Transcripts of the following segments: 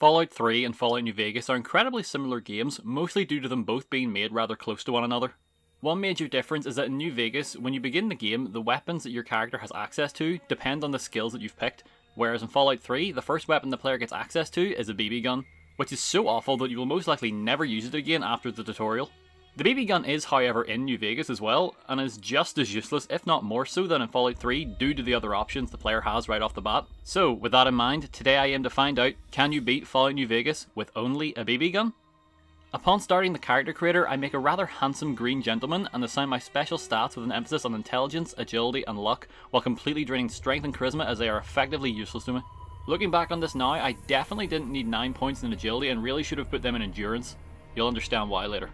Fallout 3 and Fallout New Vegas are incredibly similar games, mostly due to them both being made rather close to one another. One major difference is that in New Vegas, when you begin the game, the weapons that your character has access to depend on the skills that you've picked, whereas in Fallout 3, the first weapon the player gets access to is a BB gun, which is so awful that you will most likely never use it again after the tutorial. The BB gun is, however, in New Vegas as well, and is just as useless, if not more so, than in Fallout 3 due to the other options the player has right off the bat. So, with that in mind, today I aim to find out, can you beat Fallout New Vegas with only a BB gun? Upon starting the character creator, I make a rather handsome green gentleman and assign my special stats with an emphasis on intelligence, agility and luck, while completely draining strength and charisma as they are effectively useless to me. Looking back on this now, I definitely didn't need 9 points in agility and really should have put them in endurance. You'll understand why later.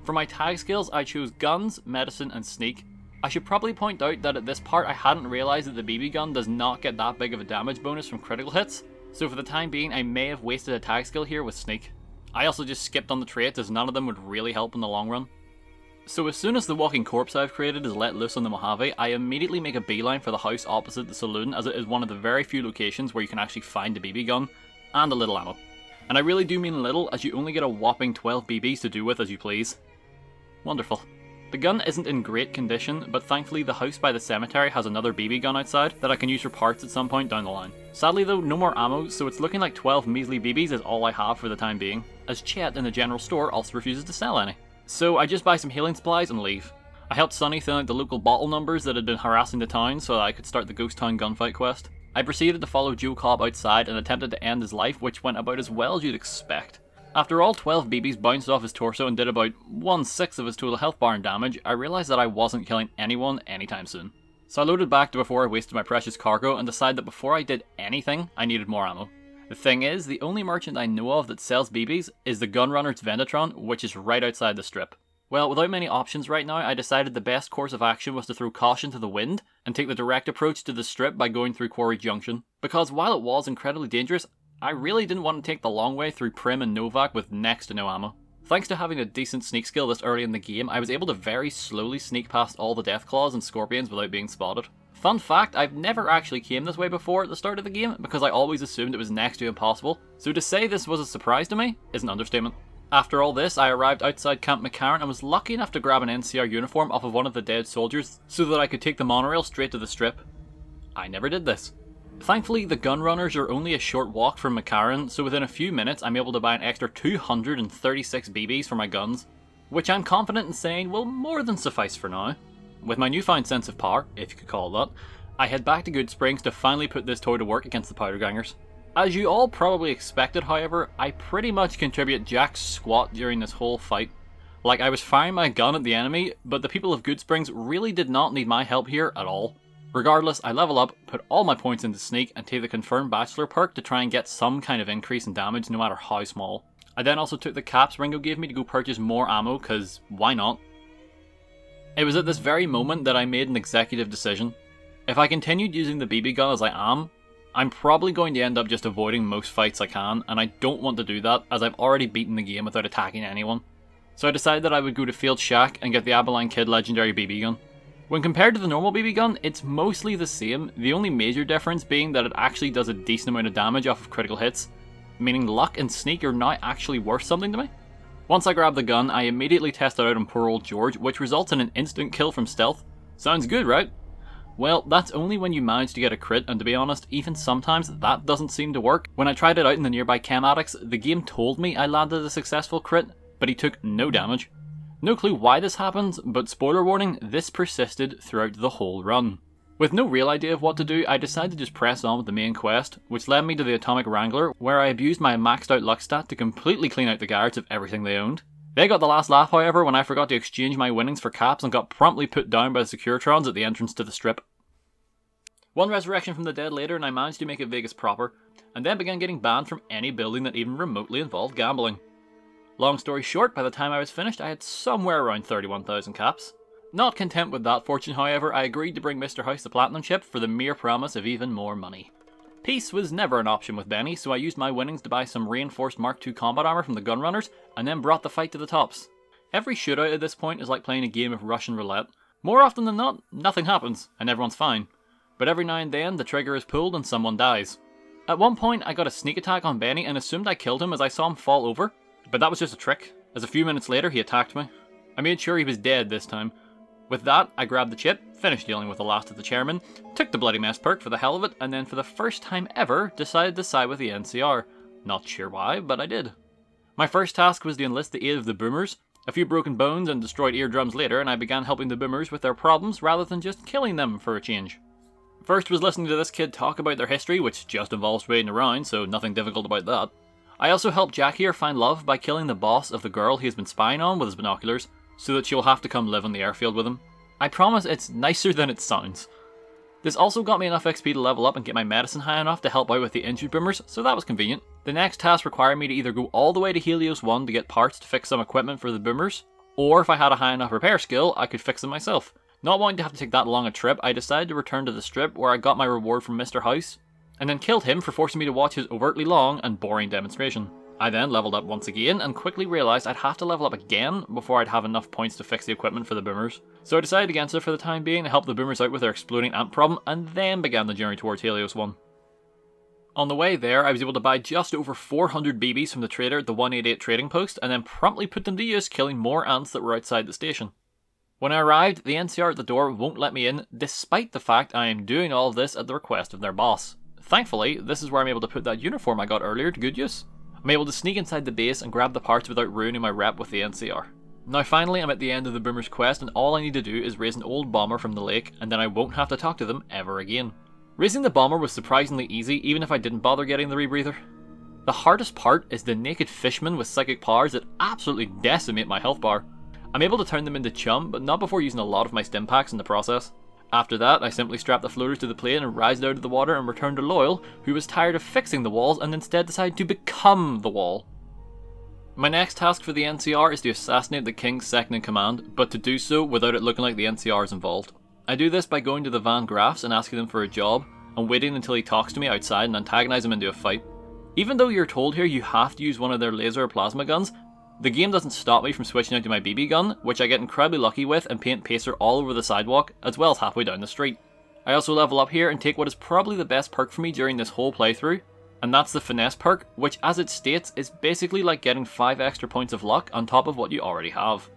For my tag skills, I chose guns, medicine and sneak. I should probably point out that at this part I hadn't realised that the BB gun does not get that big of a damage bonus from critical hits, so for the time being I may have wasted a tag skill here with sneak. I also just skipped on the traits as none of them would really help in the long run. So as soon as the walking corpse I've created is let loose on the Mojave, I immediately make a beeline for the house opposite the saloon, as it is one of the very few locations where you can actually find a BB gun, and a little ammo. And I really do mean little, as you only get a whopping 12 BBs to do with as you please. Wonderful. The gun isn't in great condition, but thankfully the house by the cemetery has another BB gun outside that I can use for parts at some point down the line. Sadly though, no more ammo, so it's looking like 12 measly BBs is all I have for the time being, as Chet in the general store also refuses to sell any. So I just buy some healing supplies and leave. I helped Sonny thin out the local bottle numbers that had been harassing the town so that I could start the Ghost Town gunfight quest. I proceeded to follow Joe Cobb outside and attempted to end his life, which went about as well as you'd expect. After all 12 BBs bounced off his torso and did about 1/6 of his total health bar and damage, I realised that I wasn't killing anyone anytime soon. So I loaded back to before I wasted my precious cargo and decided that before I did anything, I needed more ammo. The thing is, the only merchant I know of that sells BBs is the Gunrunner's Vendatron, which is right outside the strip. Well, without many options right now, I decided the best course of action was to throw caution to the wind and take the direct approach to the strip by going through Quarry Junction. Because while it was incredibly dangerous, I really didn't want to take the long way through Prim and Novak with next to no ammo. Thanks to having a decent sneak skill this early in the game, I was able to very slowly sneak past all the Deathclaws and Scorpions without being spotted. Fun fact, I've never actually came this way before at the start of the game because I always assumed it was next to impossible, so to say this was a surprise to me is an understatement. After all this, I arrived outside Camp McCarran and was lucky enough to grab an NCR uniform off of one of the dead soldiers so that I could take the monorail straight to the strip. I never did this. Thankfully, the Gunrunners are only a short walk from McCarran, so within a few minutes I'm able to buy an extra 236 BBs for my guns, which I'm confident in saying will more than suffice for now. With my newfound sense of power, if you could call it that, I head back to Good Springs to finally put this toy to work against the Powdergangers. As you all probably expected, however, I pretty much contribute jack squat during this whole fight. Like, I was firing my gun at the enemy, but the people of Good Springs really did not need my help here at all. Regardless, I level up, put all my points into sneak, and take the confirmed bachelor perk to try and get some kind of increase in damage no matter how small. I then also took the caps Ringo gave me to go purchase more ammo, cause why not? It was at this very moment that I made an executive decision. If I continued using the BB gun as I am, I'm probably going to end up just avoiding most fights I can, and I don't want to do that as I've already beaten the game without attacking anyone. So I decided that I would go to Field Shack and get the Abilene Kid legendary BB gun. When compared to the normal BB gun, it's mostly the same, the only major difference being that it actually does a decent amount of damage off of critical hits, meaning luck and sneak are now actually worth something to me. Once I grab the gun, I immediately test it out on poor old George, which results in an instant kill from stealth. Sounds good, right? Well, that's only when you manage to get a crit, and to be honest, even sometimes that doesn't seem to work. When I tried it out in the nearby chem addicts, the game told me I landed a successful crit, but he took no damage. No clue why this happens, but spoiler warning, this persisted throughout the whole run. With no real idea of what to do, I decided to just press on with the main quest, which led me to the Atomic Wrangler, where I abused my maxed out luck stat to completely clean out the guards of everything they owned. They got the last laugh, however, when I forgot to exchange my winnings for caps and got promptly put down by the Securitrons at the entrance to the strip. One resurrection from the dead later and I managed to make it Vegas proper, and then began getting banned from any building that even remotely involved gambling. Long story short, by the time I was finished I had somewhere around 31,000 caps. Not content with that fortune, however, I agreed to bring Mr. House the Platinum chip for the mere promise of even more money. Peace was never an option with Benny, so I used my winnings to buy some reinforced Mark II combat armor from the Gunrunners, and then brought the fight to the tops. Every shootout at this point is like playing a game of Russian roulette. More often than not, nothing happens, and everyone's fine. But every now and then, the trigger is pulled and someone dies. At one point I got a sneak attack on Benny and assumed I killed him as I saw him fall over, but that was just a trick, as a few minutes later he attacked me. I made sure he was dead this time. With that, I grabbed the chip, finished dealing with the last of the chairmen, took the Bloody Mess perk for the hell of it, and then for the first time ever decided to side with the NCR. Not sure why, but I did. My first task was to enlist the aid of the boomers. A few broken bones and destroyed eardrums later, and I began helping the boomers with their problems rather than just killing them for a change. First was listening to this kid talk about their history, which just involves waiting around, so nothing difficult about that. I also helped Jack here find love by killing the boss of the girl he has been spying on with his binoculars, so that she'll have to come live on the airfield with him. I promise it's nicer than it sounds. This also got me enough XP to level up and get my medicine high enough to help out with the injured boomers, so that was convenient. The next task required me to either go all the way to Helios 1 to get parts to fix some equipment for the boomers, or if I had a high enough repair skill, I could fix them myself. Not wanting to have to take that long a trip, I decided to return to the strip where I got my reward from Mr. House, and then killed him for forcing me to watch his overtly long and boring demonstration. I then leveled up once again and quickly realised I'd have to level up again before I'd have enough points to fix the equipment for the boomers. So I decided against it for the time being to help the boomers out with their exploding ant problem, and then began the journey towards Helios 1. On the way there, I was able to buy just over 400 BBs from the trader at the 188 trading post, and then promptly put them to use killing more ants that were outside the station. When I arrived, the NCR at the door won't let me in, despite the fact I am doing all of this at the request of their boss. Thankfully, this is where I'm able to put that uniform I got earlier to good use. I'm able to sneak inside the base and grab the parts without ruining my rep with the NCR. Now finally I'm at the end of the boomer's quest, and all I need to do is raise an old bomber from the lake, and then I won't have to talk to them ever again. Raising the bomber was surprisingly easy, even if I didn't bother getting the rebreather. The hardest part is the naked fishmen with psychic powers that absolutely decimate my health bar. I'm able to turn them into chum, but not before using a lot of my stim packs in the process. After that, I simply strapped the floaters to the plane and rised out of the water and returned to Loyal, who was tired of fixing the walls and instead decided to become the wall. My next task for the NCR is to assassinate the King's second in command, but to do so without it looking like the NCR is involved. I do this by going to the Van Graffs and asking them for a job, and waiting until he talks to me outside and antagonize him into a fight. Even though you're told here you have to use one of their laser or plasma guns, the game doesn't stop me from switching out to my BB gun, which I get incredibly lucky with and paint Pacer all over the sidewalk, as well as halfway down the street. I also level up here and take what is probably the best perk for me during this whole playthrough, and that's the Finesse perk, which as it states is basically like getting 5 extra points of luck on top of what you already have.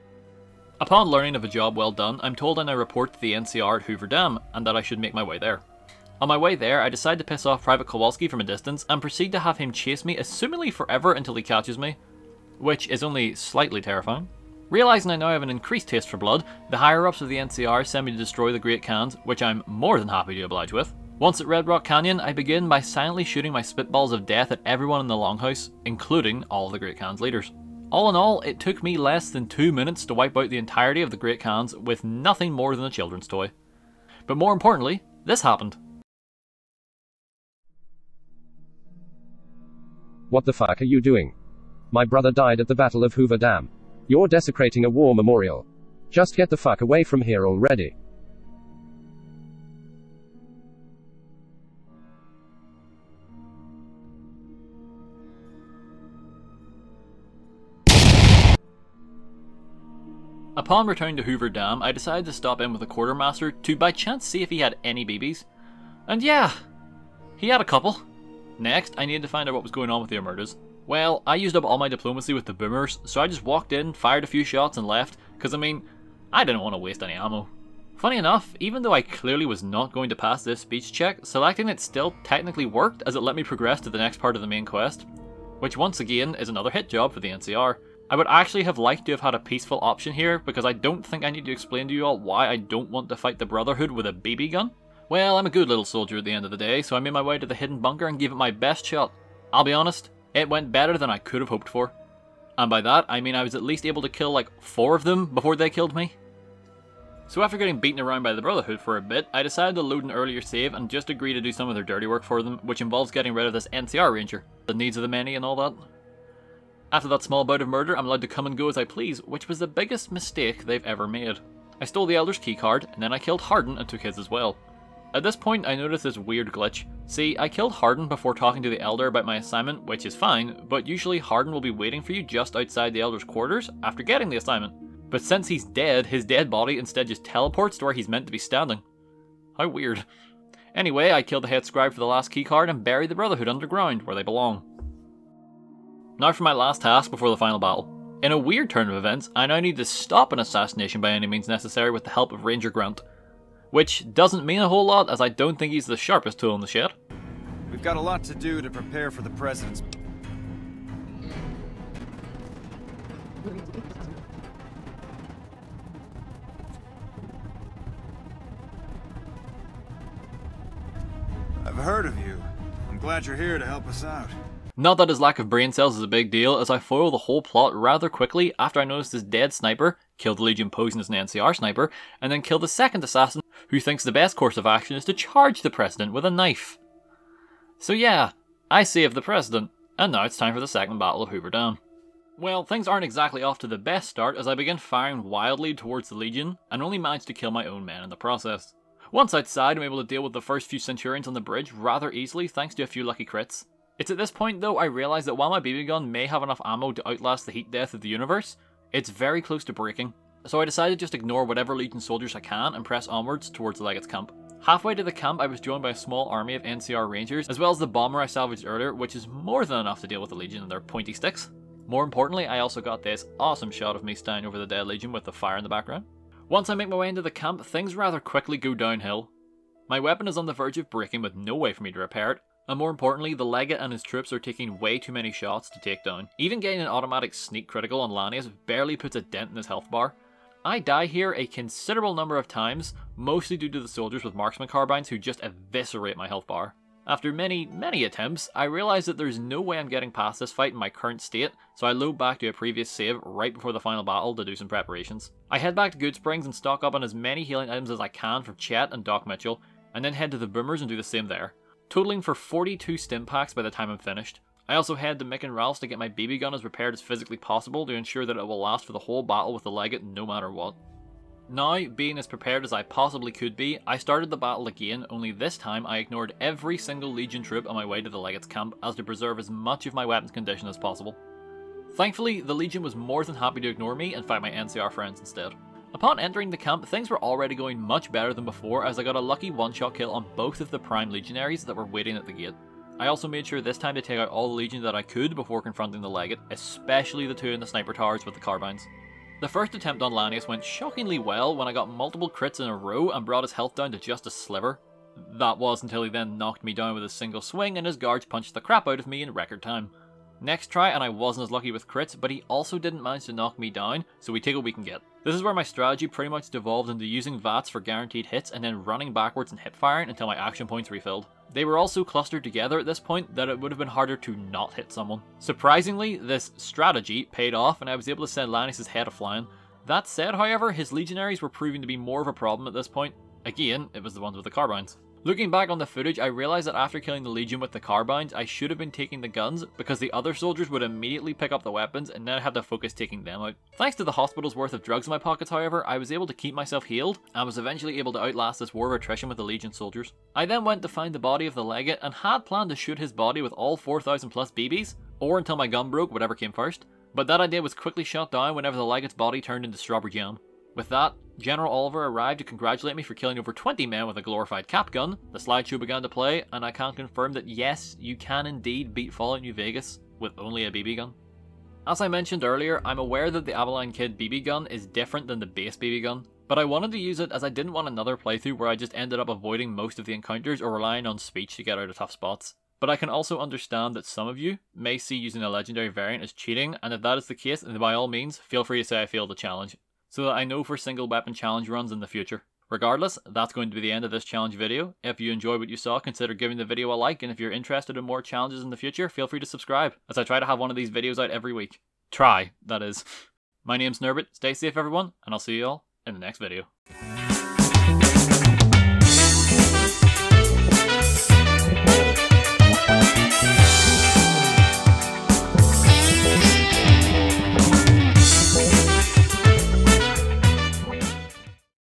Upon learning of a job well done, I'm told I now report to the NCR at Hoover Dam, and that I should make my way there. On my way there, I decide to piss off Private Kowalski from a distance, and proceed to have him chase me assumingly forever until he catches me, which is only slightly terrifying. Realising I now have an increased taste for blood, the higher-ups of the NCR send me to destroy the Great Cans, which I'm more than happy to oblige with. Once at Red Rock Canyon, I begin by silently shooting my spitballs of death at everyone in the Longhouse, including all of the Great Khan's leaders. All in all, it took me less than 2 minutes to wipe out the entirety of the Great Khans with nothing more than a children's toy. But more importantly, this happened. What the fuck are you doing? My brother died at the Battle of Hoover Dam. You're desecrating a war memorial. Just get the fuck away from here already. Upon returning to Hoover Dam, I decided to stop in with the quartermaster to by chance see if he had any BBs. And yeah, he had a couple. Next, I needed to find out what was going on with the Emerdas. Well, I used up all my diplomacy with the boomers, so I just walked in, fired a few shots and left, because I mean, I didn't want to waste any ammo. Funny enough, even though I clearly was not going to pass this speech check, selecting it still technically worked as it let me progress to the next part of the main quest, which once again is another hit job for the NCR. I would actually have liked to have had a peaceful option here, because I don't think I need to explain to you all why I don't want to fight the Brotherhood with a BB gun. Well, I'm a good little soldier at the end of the day, so I made my way to the hidden bunker and gave it my best shot. I'll be honest, it went better than I could have hoped for. And by that, I mean I was at least able to kill like 4 of them before they killed me. So after getting beaten around by the Brotherhood for a bit, I decided to load an earlier save and just agree to do some of their dirty work for them, which involves getting rid of this NCR Ranger, the needs of the many and all that. After that small bout of murder, I'm allowed to come and go as I please, which was the biggest mistake they've ever made. I stole the Elder's keycard, and then I killed Harden and took his as well. At this point, I noticed this weird glitch. See, I killed Harden before talking to the Elder about my assignment, which is fine, but usually Harden will be waiting for you just outside the Elder's quarters after getting the assignment. But since he's dead, his dead body instead just teleports to where he's meant to be standing. How weird. Anyway, I killed the head scribe for the last keycard and buried the Brotherhood underground, where they belong. Now for my last task before the final battle. In a weird turn of events, I now need to stop an assassination by any means necessary with the help of Ranger Grant. Which doesn't mean a whole lot, as I don't think he's the sharpest tool in the shed. We've got a lot to do to prepare for the President's... I've heard of you. I'm glad you're here to help us out. Not that his lack of brain cells is a big deal, as I foil the whole plot rather quickly after I notice this dead sniper, kill the Legion posing as an NCR sniper, and then kill the second assassin who thinks the best course of action is to charge the President with a knife. So yeah, I saved the President, and now it's time for the second Battle of Hoover Dam. Well, things aren't exactly off to the best start as I begin firing wildly towards the Legion, and only manage to kill my own men in the process. Once outside, I'm able to deal with the first few Centurions on the bridge rather easily thanks to a few lucky crits. It's at this point though I realise that while my BB gun may have enough ammo to outlast the heat death of the universe, it's very close to breaking. So I decided to just ignore whatever Legion soldiers I can and press onwards towards the Legate's camp. Halfway to the camp I was joined by a small army of NCR Rangers, as well as the bomber I salvaged earlier, which is more than enough to deal with the Legion and their pointy sticks. More importantly, I also got this awesome shot of me standing over the dead Legion with the fire in the background. Once I make my way into the camp, things rather quickly go downhill. My weapon is on the verge of breaking with no way for me to repair it, and more importantly, the Legate and his troops are taking way too many shots to take down. Even getting an automatic sneak critical on Lanius barely puts a dent in his health bar. I die here a considerable number of times, mostly due to the soldiers with marksman carbines who just eviscerate my health bar. After many attempts, I realise that there's no way I'm getting past this fight in my current state, so I load back to a previous save right before the final battle to do some preparations. I head back to Goodsprings and stock up on as many healing items as I can from Chet and Doc Mitchell, and then head to the Boomers and do the same there, totaling for 42 stim packs by the time I'm finished. I also head to Mick and Ralph's to get my BB gun as repaired as physically possible to ensure that it will last for the whole battle with the Legate no matter what. Now, being as prepared as I possibly could be, I started the battle again, only this time I ignored every single Legion troop on my way to the Legate's camp as to preserve as much of my weapon's condition as possible. Thankfully, the Legion was more than happy to ignore me and fight my NCR friends instead. Upon entering the camp, things were already going much better than before as I got a lucky one-shot kill on both of the Prime Legionaries that were waiting at the gate. I also made sure this time to take out all the Legion that I could before confronting the Legate, especially the two in the sniper towers with the carbines. The first attempt on Lanius went shockingly well when I got multiple crits in a row and brought his health down to just a sliver. That was until he then knocked me down with a single swing and his guards punched the crap out of me in record time. Next try and I wasn't as lucky with crits, but he also didn't manage to knock me down, so we take what we can get. This is where my strategy pretty much devolved into using VATs for guaranteed hits and then running backwards and hip firing until my action points refilled. They were all so clustered together at this point that it would have been harder to not hit someone. Surprisingly, this strategy paid off and I was able to send Lanius' head a-flying. That said, however, his legionaries were proving to be more of a problem at this point. Again, it was the ones with the carbines. Looking back on the footage, I realised that after killing the Legion with the carbines, I should have been taking the guns because the other soldiers would immediately pick up the weapons and then I had to focus taking them out. Thanks to the hospital's worth of drugs in my pockets, however, I was able to keep myself healed and was eventually able to outlast this war of attrition with the Legion soldiers. I then went to find the body of the Legate and had planned to shoot his body with all 4,000 plus BBs, or until my gun broke, whatever came first, but that idea was quickly shot down whenever the Legate's body turned into strawberry jam. With that, General Oliver arrived to congratulate me for killing over 20 men with a glorified cap gun, the slideshow began to play, and I can confirm that yes, you can indeed beat Fallout New Vegas with only a BB gun. As I mentioned earlier, I'm aware that the Avalon Kid BB gun is different than the base BB gun, but I wanted to use it as I didn't want another playthrough where I just ended up avoiding most of the encounters or relying on speech to get out of tough spots. But I can also understand that some of you may see using a legendary variant as cheating, and if that is the case, then by all means, feel free to say I failed the challenge, so that I know for single weapon challenge runs in the future. Regardless, that's going to be the end of this challenge video. If you enjoyed what you saw, consider giving the video a like, and if you're interested in more challenges in the future, feel free to subscribe, as I try to have one of these videos out every week. Try, that is. My name's Nerbit, stay safe everyone, and I'll see you all in the next video.